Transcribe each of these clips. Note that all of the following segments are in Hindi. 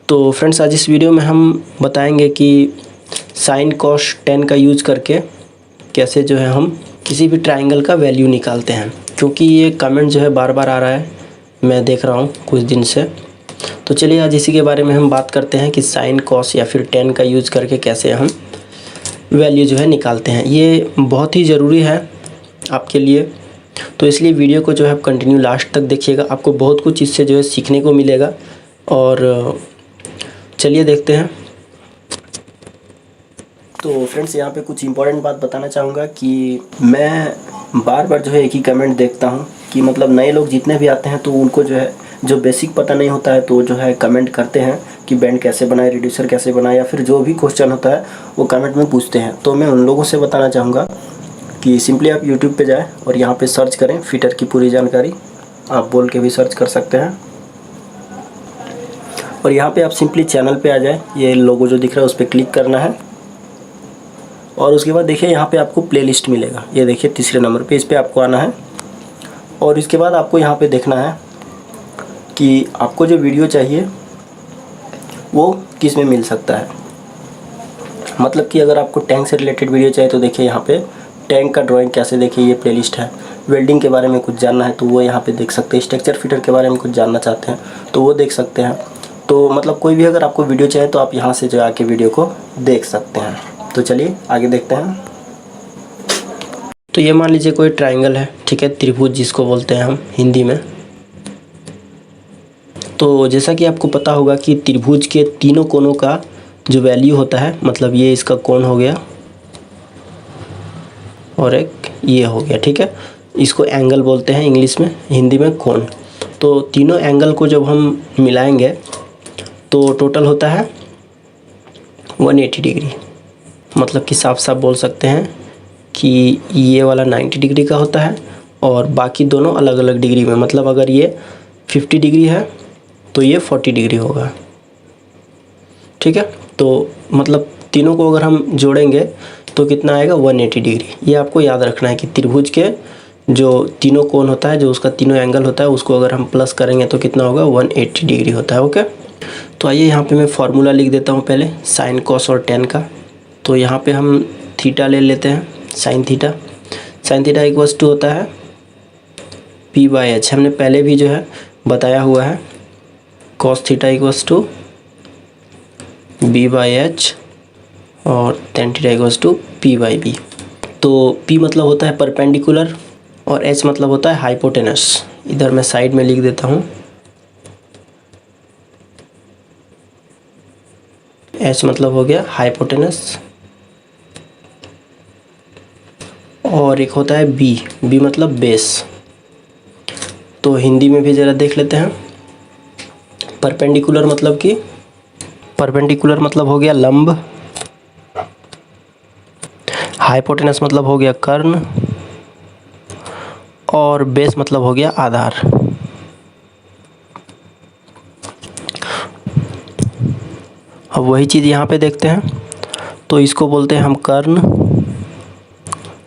तो फ्रेंड्स आज इस वीडियो में हम बताएंगे कि साइन कॉस टेन का यूज़ करके कैसे जो है हम किसी भी ट्रायंगल का वैल्यू निकालते हैं, क्योंकि ये कमेंट जो है बार बार आ रहा है, मैं देख रहा हूँ कुछ दिन से। तो चलिए आज इसी के बारे में हम बात करते हैं कि साइन कॉस या फिर टेन का यूज़ करके कैसे हम वैल्यू जो है निकालते हैं। ये बहुत ही ज़रूरी है आपके लिए, तो इसलिए वीडियो को जो है आप कंटिन्यू लास्ट तक देखिएगा, आपको बहुत कुछ इससे जो है सीखने को मिलेगा। और चलिए देखते हैं। तो फ्रेंड्स यहाँ पे कुछ इंपॉर्टेंट बात बताना चाहूँगा कि मैं बार बार जो है एक ही कमेंट देखता हूँ कि मतलब नए लोग जितने भी आते हैं तो उनको जो है जो बेसिक पता नहीं होता है तो जो है कमेंट करते हैं कि बैंड कैसे बनाए, रिड्यूसर कैसे बनाए, या फिर जो भी क्वेश्चन होता है वो कमेंट में पूछते हैं। तो मैं उन लोगों से बताना चाहूँगा कि सिंपली आप यूट्यूब पे जाएँ और यहाँ पे सर्च करें फिटर की पूरी जानकारी, आप बोल के भी सर्च कर सकते हैं। और यहाँ पे आप सिंपली चैनल पे आ जाए, ये लोगो जो दिख रहा है उस पर क्लिक करना है और उसके बाद देखिए यहाँ पे आपको प्लेलिस्ट मिलेगा। ये देखिए तीसरे नंबर पे, इस पर आपको आना है और इसके बाद आपको यहाँ पे देखना है कि आपको जो वीडियो चाहिए वो किस में मिल सकता है। मतलब कि अगर आपको टैंक से रिलेटेड वीडियो चाहिए तो देखिए यहाँ पे टैंक का ड्राइंग कैसे, देखिए ये प्लेलिस्ट है। वेल्डिंग के बारे में कुछ जानना है तो वो यहाँ पे देख सकते हैं। स्ट्रक्चर फिटर के बारे में कुछ जानना चाहते हैं तो वो देख सकते हैं। तो मतलब कोई भी अगर आपको वीडियो चाहिए तो आप यहाँ से जो आके वीडियो को देख सकते हैं। तो चलिए आगे देखते हैं। तो ये मान लीजिए कोई ट्रायंगल है, ठीक है, त्रिभुज जिसको बोलते हैं हम हिंदी में। तो जैसा कि आपको पता होगा कि त्रिभुज के तीनों कोनों का जो वैल्यू होता है, मतलब ये इसका कोण हो गया और एक ये हो गया, ठीक है, इसको एंगल बोलते हैं इंग्लिश में, हिंदी में कोण। तो तीनों एंगल को जब हम मिलाएंगे तो टोटल होता है 180 डिग्री। मतलब कि साफ साफ बोल सकते हैं कि ये वाला 90 डिग्री का होता है और बाकी दोनों अलग अलग डिग्री में। मतलब अगर ये 50 डिग्री है तो ये 40 डिग्री होगा, ठीक है। तो मतलब तीनों को अगर हम जोड़ेंगे तो कितना आएगा, 180 डिग्री। ये आपको याद रखना है कि त्रिभुज के जो तीनों कोण होता है, जो उसका तीनों एंगल होता है, उसको अगर हम प्लस करेंगे तो कितना होगा, 180 डिग्री होता है। ओके, तो आइए यहाँ पे मैं फार्मूला लिख देता हूँ पहले साइन कॉस और टेन का। तो यहाँ पे हम थीटा ले लेते हैं, साइन थीटा इक्वल्स टू होता है P/H। हमने पहले भी जो है बताया हुआ है, cos theta equals to B/H और tan theta equals to P/B। तो P मतलब होता है परपेंडिकुलर और H मतलब होता है हाइपोटेनस। इधर मैं साइड में लिख देता हूँ, H मतलब हो गया हाइपोटेनस, और एक होता है B मतलब बेस। तो हिंदी में भी ज़रा देख लेते हैं। परपेंडिकुलर मतलब हो गया लंब, हाइपोटेनस मतलब हो गया कर्ण, और बेस मतलब हो गया आधार। अब वही चीज़ यहाँ पे देखते हैं। तो इसको बोलते हैं हम कर्ण,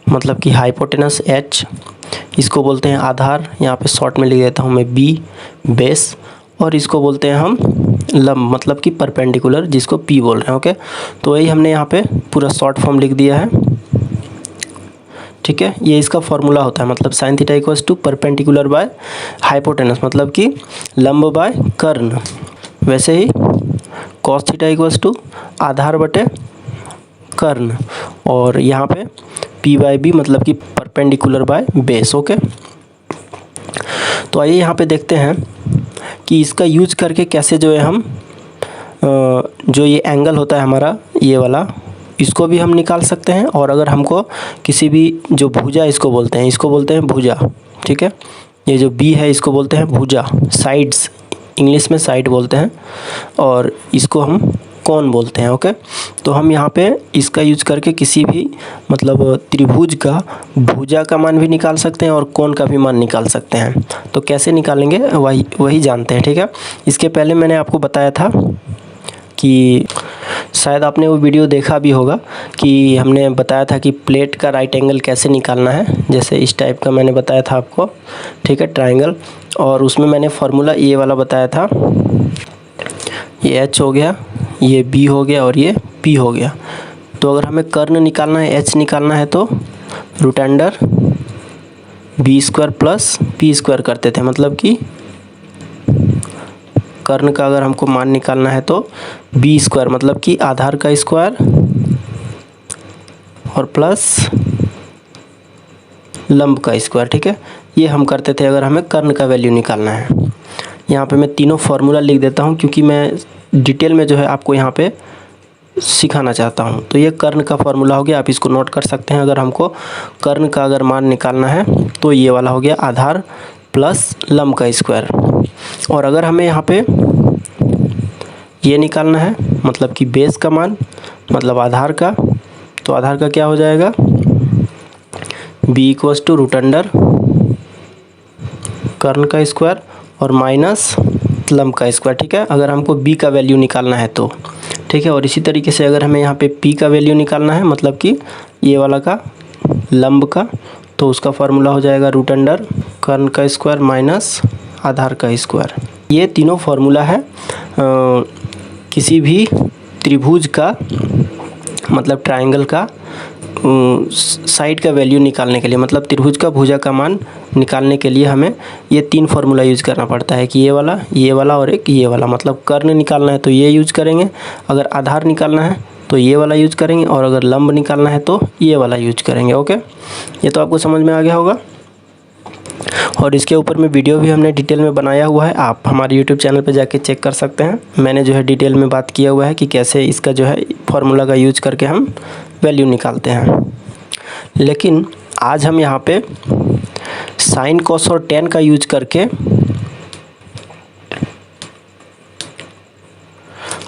मतलब कि हाइपोटेनस H, इसको बोलते हैं आधार, यहाँ पे शॉर्ट में लिख देता हूँ मैं B, बेस, और इसको बोलते हैं हम लंब, मतलब कि परपेंडिकुलर, जिसको P बोल रहे हैं। ओके, तो वही हमने यहाँ पे पूरा शॉर्ट फॉर्म लिख दिया है, ठीक है। ये इसका फॉर्मूला होता है, मतलब sine theta equals to perpendicular by hypotenuse, मतलब कि लंब बाय कर्ण। वैसे ही कॉस थीटा इक्वल्स टू आधार बटे कर्ण, और यहाँ पे P/B मतलब कि परपेंडिकुलर बाय बेस। ओके, तो आइए यहाँ पे देखते हैं कि इसका यूज करके कैसे जो है हम जो ये एंगल होता है हमारा ये वाला, इसको भी हम निकाल सकते हैं। और अगर हमको किसी भी जो भुजा इसको बोलते हैं भुजा, ठीक है, ये जो B है इसको बोलते हैं भुजा, साइड्स, इंग्लिश में साइड बोलते हैं, और इसको हम कोण बोलते हैं। ओके, तो हम यहाँ पे इसका यूज करके किसी भी मतलब त्रिभुज का भुजा का मान भी निकाल सकते हैं और कोण का भी मान निकाल सकते हैं। तो कैसे निकालेंगे वही जानते हैं, ठीक है। इसके पहले मैंने आपको बताया था कि शायद आपने वो वीडियो देखा भी होगा कि हमने बताया था कि प्लेट का राइट एंगल कैसे निकालना है, जैसे इस टाइप का मैंने बताया था आपको, ठीक है, ट्रायंगल। और उसमें मैंने फार्मूला ये वाला बताया था ये H हो गया, ये B हो गया और ये P हो गया। तो अगर हमें कर्ण निकालना है, H निकालना है तो root under B² plus P² करते थे, मतलब कि कर्ण का अगर हमको मान निकालना है तो B² मतलब कि आधार का स्क्वायर और प्लस लंब का स्क्वायर, ठीक है। ये हम करते थे अगर हमें कर्ण का वैल्यू निकालना है। यहाँ पे मैं तीनों फार्मूला लिख देता हूँ क्योंकि मैं डिटेल में जो है आपको यहाँ पे सिखाना चाहता हूँ। तो ये कर्ण का फार्मूला हो गया, आप इसको नोट कर सकते हैं। अगर हमको कर्ण का अगर मान निकालना है तो ये वाला हो गया आधार प्लस लंब का स्क्वायर। और अगर हमें यहाँ पे ये निकालना है मतलब कि बेस का मान, मतलब आधार का, तो आधार का क्या हो जाएगा, B = रूट अंडर कर्ण का स्क्वायर और माइनस लंब का स्क्वायर, ठीक है। अगर हमको B का वैल्यू निकालना है तो, ठीक है। और इसी तरीके से अगर हमें यहाँ पे P का वैल्यू निकालना है, मतलब कि ये वाला का लंब का, तो उसका फार्मूला हो जाएगा रूट अंडर कर्ण का स्क्वायर माइनस आधार का स्क्वायर। ये तीनों फार्मूला है किसी भी त्रिभुज का, मतलब ट्रायंगल का साइड का वैल्यू निकालने के लिए, मतलब त्रिभुज का भुजा का मान निकालने के लिए हमें ये 3 फार्मूला यूज़ करना पड़ता है कि ये वाला और एक ये वाला। मतलब कर्ण निकालना है तो ये यूज़ करेंगे, अगर आधार निकालना है तो ये वाला यूज़ करेंगे, और अगर लंब निकालना है तो ये वाला यूज करेंगे। ओके, ये तो आपको समझ में आ गया होगा। और इसके ऊपर में वीडियो भी हमने डिटेल में बनाया हुआ है, आप हमारे यूट्यूब चैनल पर जाके चेक कर सकते हैं। मैंने जो है डिटेल में बात किया हुआ है कि कैसे इसका जो है फार्मूला का यूज करके हम वैल्यू निकालते हैं। लेकिन आज हम यहाँ पे साइन, कॉस और टेन का यूज करके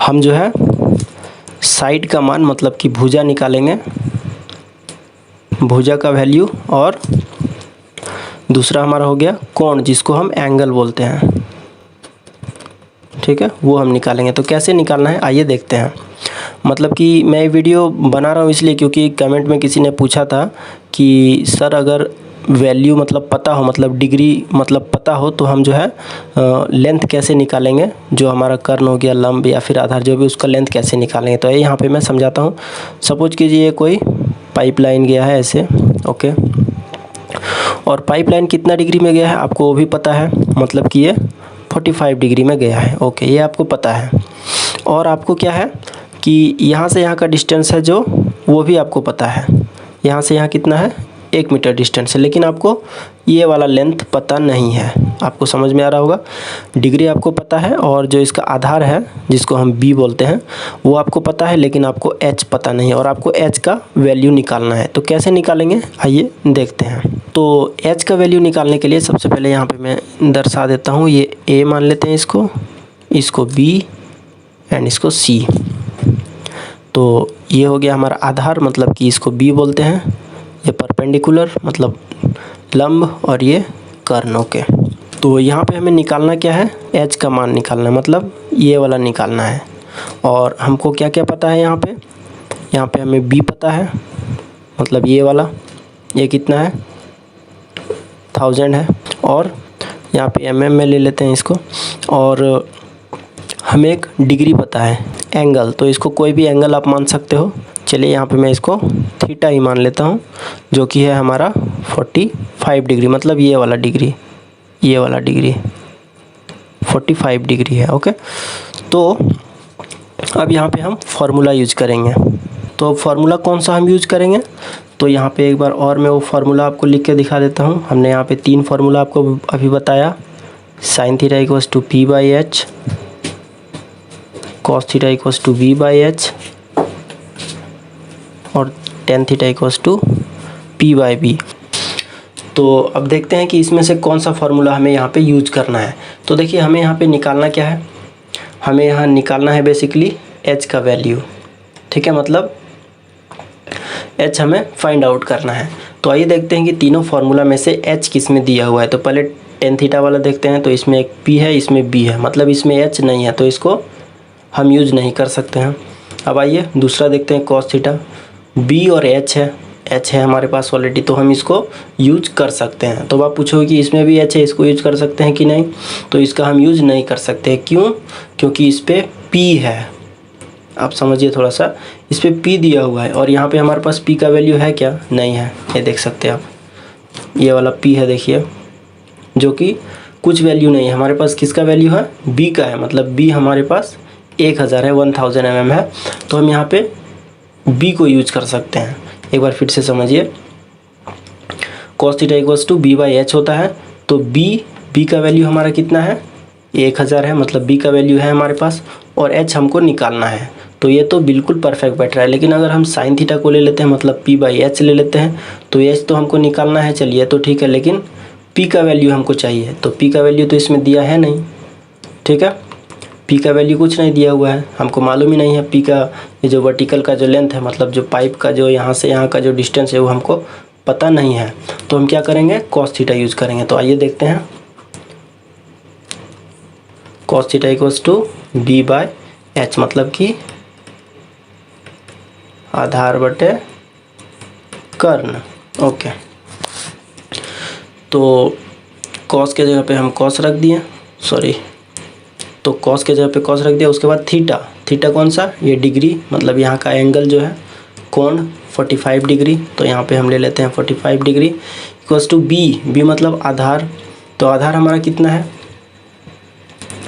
हम जो है साइड का मान, मतलब कि भुजा निकालेंगे, भुजा का वैल्यू, और दूसरा हमारा हो गया कोण, जिसको हम एंगल बोलते हैं, ठीक है, वो हम निकालेंगे। तो कैसे निकालना है आइए देखते हैं। मतलब कि मैं वीडियो बना रहा हूँ इसलिए क्योंकि कमेंट में किसी ने पूछा था कि सर अगर वैल्यू मतलब पता हो, मतलब डिग्री मतलब पता हो, तो हम जो है लेंथ कैसे निकालेंगे, जो हमारा कर्ण हो गया, लंब या फिर आधार जो भी, उसका लेंथ कैसे निकालेंगे। तो यहाँ पे मैं समझाता हूँ। सपोज कीजिए कोई पाइपलाइन गया है ऐसे, ओके, और पाइपलाइन कितना डिग्री में गया है आपको वो भी पता है, मतलब कि ये 45 डिग्री में गया है। ओके, ये आपको पता है। और आपको क्या है कि यहाँ से यहाँ का डिस्टेंस है जो, वो भी आपको पता है। यहाँ से यहाँ कितना है, 1 मीटर डिस्टेंस है, लेकिन आपको ये वाला लेंथ पता नहीं है। आपको समझ में आ रहा होगा। डिग्री आपको पता है, और जो इसका आधार है जिसको हम B बोलते हैं वो आपको पता है, लेकिन आपको H पता नहीं है, और आपको H का वैल्यू निकालना है। तो कैसे निकालेंगे आइए देखते हैं। तो H का वैल्यू निकालने के लिए सबसे पहले यहाँ पे मैं दर्शा देता हूँ। ये A मान लेते हैं, इसको B एंड इसको C। तो ये हो गया हमारा आधार, मतलब कि इसको B बोलते हैं। ये परपेंडिकुलर मतलब लंब, और ये कर्ण। ओके, तो यहाँ पे हमें निकालना क्या है, H का मान निकालना है, मतलब ये वाला निकालना है। और हमको क्या क्या पता है यहाँ पे हमें B पता है, मतलब ये वाला, ये कितना है 1000 है। और यहाँ पे mm में ले लेते हैं इसको। और हमें एक डिग्री पता है, एंगल, तो इसको कोई भी एंगल आप मान सकते हो। चलिए यहाँ पे मैं इसको थीटा ही मान लेता हूँ, जो कि है हमारा 45 डिग्री, मतलब ये वाला डिग्री 45 डिग्री है। ओके, तो अब यहाँ पे हम फार्मूला यूज करेंगे। तो फार्मूला कौन सा हम यूज करेंगे, तो यहाँ पे एक बार और मैं वो फार्मूला आपको लिख के दिखा देता हूँ। हमने यहाँ पे 3 फार्मूला आपको अभी बताया। Sine theta equals to P/H, cos theta equals to V/H, और tan theta equals to P/B। तो अब देखते हैं कि इसमें से कौन सा फार्मूला हमें यहाँ पे यूज करना है। तो देखिए हमें यहाँ पे निकालना क्या है, हमें यहाँ निकालना है बेसिकली H का वैल्यू, ठीक है, मतलब H हमें फाइंड आउट करना है। तो आइए देखते हैं कि तीनों फार्मूला में से H किस में दिया हुआ है। तो पहले टेन थीटा वाला देखते हैं। तो इसमें एक P है, इसमें B है, मतलब इसमें H नहीं है, तो इसको हम यूज नहीं कर सकते हैं। अब आइए दूसरा देखते हैं, कॉस थीटा, B और H है हमारे पास ऑलरेडी, तो हम इसको यूज कर सकते हैं। तो आप पूछोगे कि इसमें भी H है, इसको यूज कर सकते हैं कि नहीं, तो इसका हम यूज नहीं कर सकते। क्यों? क्योंकि इस पर P है, आप समझिए थोड़ा सा, इस पे P दिया हुआ है और यहाँ पे हमारे पास P का वैल्यू है क्या, नहीं है। ये देख सकते हैं आप, ये वाला P है देखिए, जो कि कुछ वैल्यू नहीं है हमारे पास। किसका वैल्यू है, B का है, मतलब B हमारे पास 1000 है, 1000 mm है। तो हम यहाँ पे B को यूज कर सकते हैं। एक बार फिर से समझिए, cos theta equals to B/h होता है। तो B का वैल्यू हमारा कितना है, 1000 है, मतलब B का वैल्यू है हमारे पास, और H हमको निकालना है। तो ये तो बिल्कुल परफेक्ट बैठ रहा है। लेकिन अगर हम साइन थीटा को ले लेते हैं, मतलब P/h ले लेते हैं, तो H तो हमको निकालना है, चलिए तो ठीक है, लेकिन P का वैल्यू हमको चाहिए। तो P का वैल्यू तो इसमें दिया है नहीं, ठीक है, P का वैल्यू कुछ नहीं दिया हुआ है, हमको मालूम ही नहीं है P का, ये जो वर्टिकल का जो लेंथ है, मतलब जो पाइप का जो यहाँ से यहाँ का जो डिस्टेंस है वो हमको पता नहीं है। तो हम क्या करेंगे, cos थीटा यूज करेंगे। तो आइए देखते हैं, cos theta equals to B/h, मतलब कि आधार बटे कर्ण। ओके, तो cos के जगह पे हम cos रख दिए, सॉरी, तो cos के जगह पे cos रख दिया। उसके बाद थीटा कौन सा, ये डिग्री, मतलब यहाँ का एंगल जो है कोण 45 डिग्री। तो यहाँ पे हम ले लेते हैं 45 डिग्री इक्वल्स टू B मतलब आधार। तो आधार हमारा कितना है,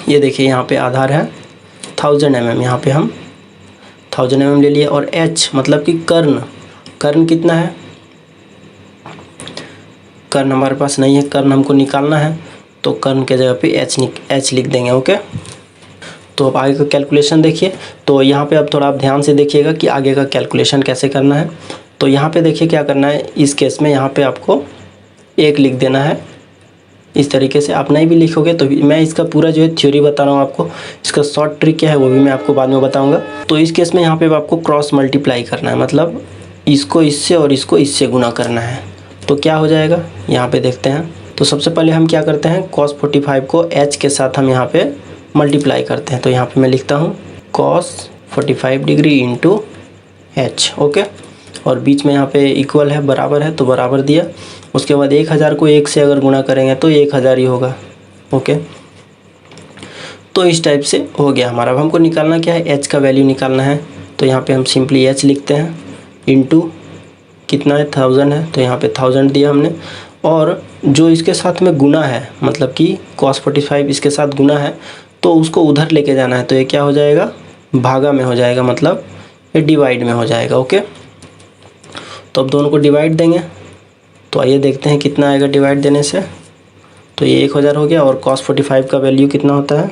ये देखिए यहाँ पे आधार है 1000 mm, यहाँ पे हम 1000 mm ले लिए। और H मतलब कि कर्ण कितना है, कर्ण हमारे पास नहीं है, कर्ण हमको निकालना है। तो कर्ण के जगह पे H लिख देंगे। ओके, तो अब आगे का कैलकुलेशन देखिए। तो यहाँ पे अब थोड़ा आप ध्यान से देखिएगा कि आगे का कैलकुलेशन कैसे करना है। तो यहाँ पे देखिए क्या करना है, इस केस में यहाँ पे आपको 1 लिख देना है। इस तरीके से आप नहीं भी लिखोगे तो मैं इसका पूरा जो है थ्योरी बता रहा हूँ आपको, इसका शॉर्ट ट्रिक क्या है वो भी मैं आपको बाद में बताऊँगा। तो इस केस में यहाँ पे आपको क्रॉस मल्टीप्लाई करना है, मतलब इसको इससे और इसको इससे गुना करना है। तो क्या हो जाएगा, यहाँ पे देखते हैं। तो सबसे पहले हम क्या करते हैं, cos 45 को H के साथ हम यहाँ पे मल्टीप्लाई करते हैं। तो यहाँ पे मैं लिखता हूँ cos 45 degree into H। Okay, और बीच में यहाँ पे इक्वल है, बराबर है, तो बराबर दिया। उसके बाद 1000 को 1 से अगर गुणा करेंगे तो 1000 ही होगा। ओके, तो इस टाइप से हो गया हमारा। अब हमको निकालना क्या है, H का वैल्यू निकालना है। तो यहाँ पे हम सिंपली H लिखते हैं, इंटू कितना है, 1000 है, तो यहाँ पे 1000 दिया हमने। और जो इसके साथ में गुना है, मतलब कि cos 45 इसके साथ गुना है, तो उसको उधर लेके जाना है। तो ये क्या हो जाएगा, भागा में हो जाएगा, मतलब ये डिवाइड में हो जाएगा। ओके, तो अब दोनों को डिवाइड देंगे। तो आइए देखते हैं कितना आएगा डिवाइड देने से। तो ये 1000 हो गया, और cos 45 का वैल्यू कितना होता है,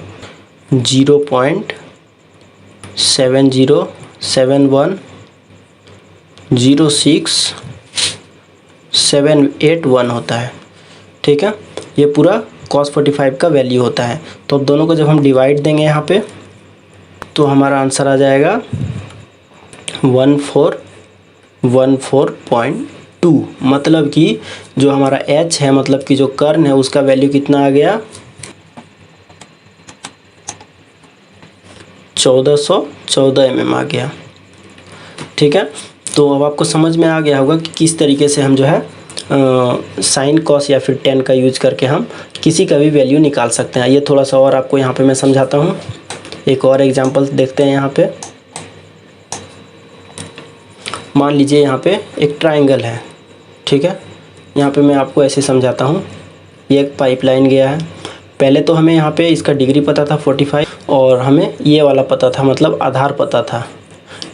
0.707106,781 होता है। ठीक है, ये पूरा cos 45 का वैल्यू होता है। तो अब दोनों को जब हम डिवाइड देंगे यहाँ पे, तो हमारा आंसर आ जाएगा 1414.2। मतलब कि जो हमारा H है, मतलब कि जो कर्ण है, उसका वैल्यू कितना आ गया, 1414 mm आ गया। ठीक है, तो अब आपको समझ में आ गया होगा कि किस तरीके से हम जो है साइन कॉस या फिर टेन का यूज करके हम किसी का भी वैल्यू निकाल सकते हैं। ये थोड़ा सा और आपको यहाँ पे मैं समझाता हूँ। एक और एग्जांपल देखते हैं। यहाँ पे मान लीजिए यहाँ पे एक ट्रायंगल है, ठीक है। यहाँ पे मैं आपको ऐसे समझाता हूँ। ये एक पाइपलाइन गया है। पहले तो हमें यहाँ पे इसका डिग्री पता था 45, और हमें ये वाला पता था, मतलब आधार पता था,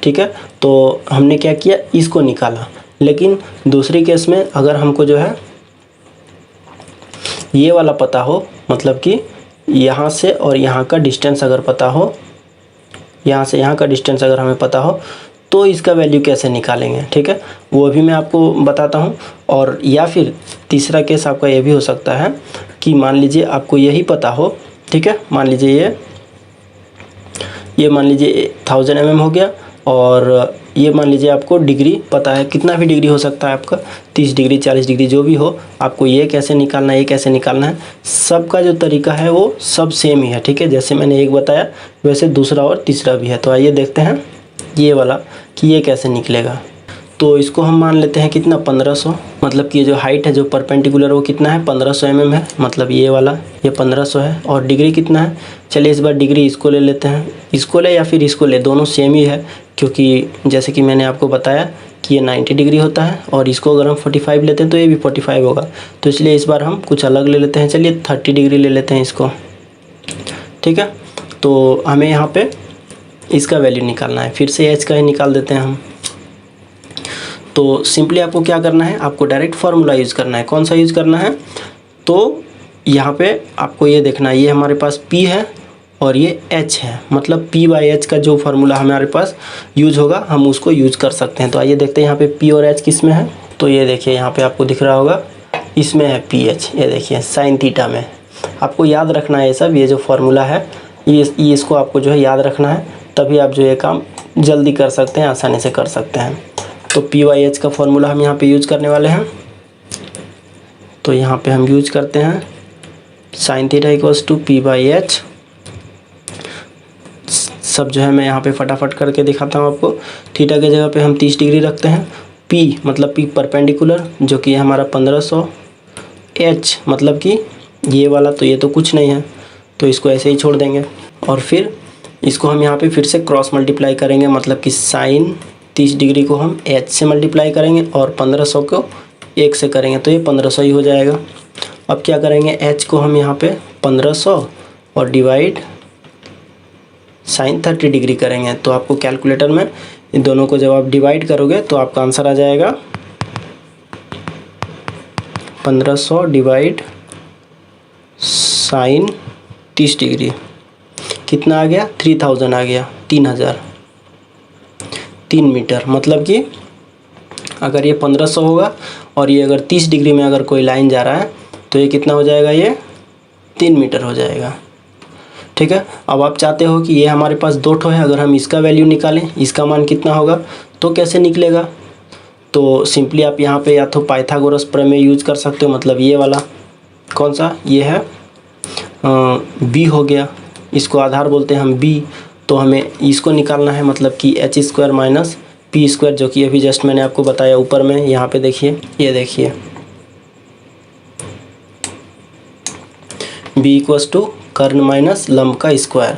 ठीक है। तो हमने क्या किया, इसको निकाला। लेकिन दूसरी केस में अगर हमको जो है ये वाला पता हो, मतलब कि यहाँ से और यहाँ का डिस्टेंस अगर पता हो, यहाँ से यहाँ का डिस्टेंस अगर हमें पता हो, तो इसका वैल्यू कैसे निकालेंगे, ठीक है, वो भी मैं आपको बताता हूँ। और या फिर तीसरा केस आपका ये भी हो सकता है कि मान लीजिए आपको यही पता हो, ठीक है। मान लीजिए ये मान लीजिए 1000 mm हो गया, और ये मान लीजिए आपको डिग्री पता है, कितना भी डिग्री हो सकता है आपका, 30 डिग्री 40 डिग्री जो भी हो। आपको ये कैसे निकालना है, ये कैसे निकालना है, सबका जो तरीका है वो सब सेम ही है, ठीक है। जैसे मैंने एक बताया वैसे दूसरा और तीसरा भी है। तो आइए देखते हैं ये वाला कि ये कैसे निकलेगा। तो इसको हम मान लेते हैं कितना 1500, मतलब कि ये जो हाइट है जो परपेंडिकुलर वो कितना है 1500 mm है, मतलब ये वाला ये 1500 है। और डिग्री कितना है, चलिए इस बार डिग्री इसको ले लेते हैं, इसको ले या फिर इसको ले, दोनों सेम ही है, क्योंकि जैसे कि मैंने आपको बताया कि ये 90 डिग्री होता है और इसको अगर हम 45 लेते हैं तो ये भी 45 होगा, तो इसलिए इस बार हम कुछ अलग ले लेते हैं। चलिए 30 डिग्री ले लेते हैं इसको, ठीक है। तो हमें यहाँ पे इसका वैल्यू निकालना है, फिर से एच का ही निकाल देते हैं हम। तो सिंपली आपको क्या करना है, आपको डायरेक्ट फार्मूला यूज़ करना है। कौन सा यूज़ करना है, तो यहाँ पे आपको ये देखना है, ये हमारे पास P है और ये H है, मतलब P/H का जो फार्मूला हमारे पास यूज़ होगा हम उसको यूज़ कर सकते हैं। तो आइए देखते हैं यहाँ पे P और H किस में है। तो ये देखिए यहाँ पे आपको दिख रहा होगा, इसमें है PH, ये देखिए साइन थीटा में। आपको याद रखना है ये सब, ये जो फार्मूला है ये इसको आपको जो है याद रखना है, तभी आप जो ये काम जल्दी कर सकते हैं, आसानी से कर सकते हैं। तो P/H का फार्मूला हम यहाँ पे यूज़ करने वाले हैं। तो यहाँ पे हम यूज़ करते हैं sign theta equals to P/H। सब जो है मैं यहाँ पे फटाफट करके दिखाता हूँ आपको। थीटा के जगह पे हम 30 डिग्री रखते हैं, P मतलब P परपेंडिकुलर जो कि हमारा 1500, H मतलब कि ये वाला, तो ये तो कुछ नहीं है तो इसको ऐसे ही छोड़ देंगे। और फिर इसको हम यहाँ पे फिर से क्रॉस मल्टीप्लाई करेंगे, मतलब कि साइन 30 डिग्री को हम H से मल्टीप्लाई करेंगे और 1500 को 1 से करेंगे, तो ये 1500 ही हो जाएगा। अब क्या करेंगे, H को हम यहाँ पे 1500 और डिवाइड साइन 30 डिग्री करेंगे। तो आपको कैलकुलेटर में इन दोनों को जब आप डिवाइड करोगे तो आपका आंसर आ जाएगा 1500 डिवाइड साइन 30 डिग्री, कितना आ गया 3000 आ गया, 3000, 3 मीटर। मतलब कि अगर ये 1500 होगा और ये अगर 30 डिग्री में अगर कोई लाइन जा रहा है तो ये कितना हो जाएगा, ये 3 मीटर हो जाएगा, ठीक है। अब आप चाहते हो कि ये हमारे पास 2 ठो है, अगर हम इसका वैल्यू निकालें, इसका मान कितना होगा, तो कैसे निकलेगा, तो सिंपली आप यहाँ पे या तो पाइथागोरस प्रमेय यूज कर सकते हो, मतलब ये वाला कौन सा, ये है B हो गया, इसको आधार बोलते हैं हम B। तो हमें इसको निकालना है, मतलब कि h² माइनस P², जो कि अभी जस्ट मैंने आपको बताया ऊपर में। यहाँ पे देखिए, ये देखिए B इक्वल्स टू कर्ण माइनस लंब का स्क्वायर।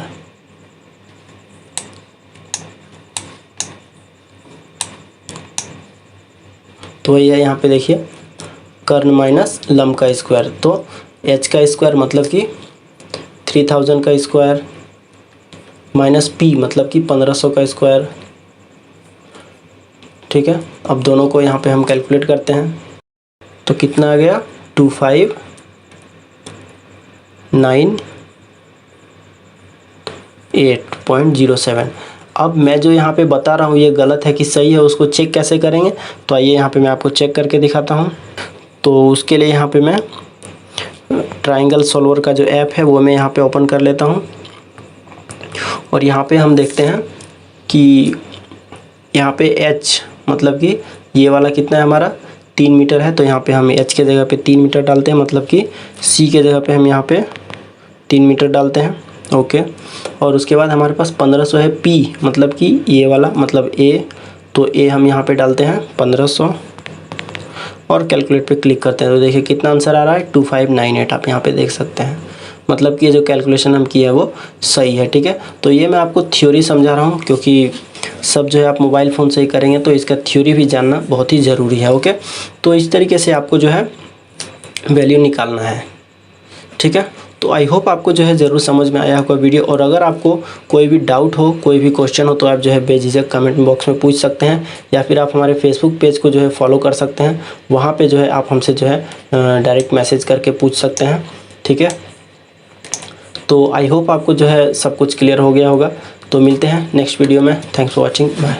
तो वही है, यहाँ पे देखिए कर्ण माइनस लंब का स्क्वायर। तो h का स्क्वायर मतलब कि 3000 का स्क्वायर माइनस P मतलब कि 1500 का स्क्वायर, ठीक है। अब दोनों को यहाँ पे हम कैलकुलेट करते हैं, तो कितना आ गया 2598.07। अब मैं जो यहाँ पे बता रहा हूँ ये गलत है कि सही है, उसको चेक कैसे करेंगे, तो आइए यहाँ पे मैं आपको चेक करके दिखाता हूँ। तो उसके लिए यहाँ पे मैं ट्राइंगल सॉल्वर का जो ऐप है वो मैं यहाँ पे ओपन कर लेता हूँ और यहाँ पे हम देखते हैं कि यहाँ पे H मतलब कि ये वाला कितना है हमारा 3 मीटर है, तो यहाँ पे हम H के जगह पे 3 मीटर डालते हैं, मतलब कि C के जगह पे हम यहाँ पे 3 मीटर डालते हैं, ओके। और उसके बाद हमारे पास 1500 है P मतलब कि ये वाला मतलब A, तो A हम यहाँ पे डालते हैं 1500 और कैलकुलेट पे क्लिक करते हैं। तो देखिए कितना आंसर आ रहा है 2598, आप यहाँ पे देख सकते हैं, मतलब कि ये जो कैलकुलेशन हम किया है वो सही है, ठीक है। तो ये मैं आपको थ्योरी समझा रहा हूँ, क्योंकि सब जो है आप मोबाइल फ़ोन से ही करेंगे तो इसका थ्योरी भी जानना बहुत ही ज़रूरी है, ओके। तो इस तरीके से आपको जो है वैल्यू निकालना है, ठीक है। तो आई होप आपको जो है ज़रूर समझ में आया होगा वीडियो। और अगर आपको कोई भी डाउट हो, कोई भी क्वेश्चन हो, तो आप जो है बेझिझक कमेंट बॉक्स में पूछ सकते हैं, या फिर आप हमारे फेसबुक पेज को जो है फॉलो कर सकते हैं, वहाँ पे जो है आप हमसे जो है डायरेक्ट मैसेज करके पूछ सकते हैं, ठीक है। तो आई होप आपको जो है सब कुछ क्लियर हो गया होगा। तो मिलते हैं नेक्स्ट वीडियो में। Thanks for watching, bye.